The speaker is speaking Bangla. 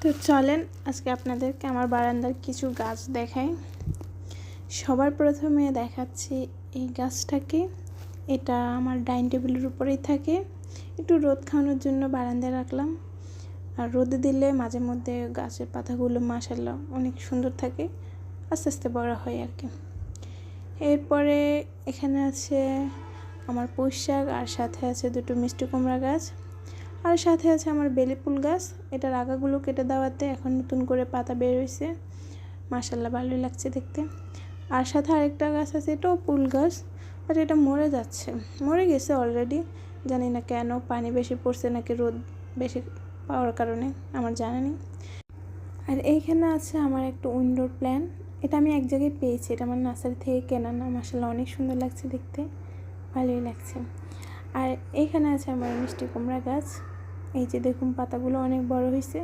তো চলেন আজকে আপনাদেরকে আমার বারান্দার কিছু গাছ দেখাই। সবার প্রথমে দেখাচ্ছি এই গাছটাকে। এটা আমার ডাইনিং টেবিলের উপরেই থাকে। একটু রোদ খাওয়ানোর জন্য বারান্দায় রাখলাম। আর রোদে দিলে মাঝে মধ্যে গাছের পাতাগুলো মাশাআল্লাহ অনেক সুন্দর থাকে, আস্তে আস্তে বড় হয় আর কি। এরপরে এখানে আছে আমার পুঁই শাক, আর সাথে আছে দুটো মিষ্টি কুমড়া গাছ, আর সাথে আছে আমার বেলি ফুল গাছ। এটার আগাগুলো কেটে দেওয়াতে এখন নতুন করে পাতা বের হয়েছে, মাশাআল্লাহ ভালোই লাগছে দেখতে। আর সাথে আরেকটা গাছ আছে, এটাও ফুল গাছ, বাট এটা মরে গেছে অলরেডি। জানি না কেন, পানি বেশি পড়ছে নাকি রোদ বেশি পাওয়ার কারণে, আমার জানা নেই। আর এইখানে আছে আমার একটা উইন্ডোর প্ল্যান। এটা আমি এক জায়গায় পেয়েছি, এটা আমার নার্সারি থেকে কেনা না। মাশাআল্লাহ অনেক সুন্দর লাগছে দেখতে, ভালোই লাগছে। আর এইখানে আছে আমার মিষ্টি কুমড়া গাছ। এই যে দেখুন পাতাগুলো অনেক বড় হয়েছে।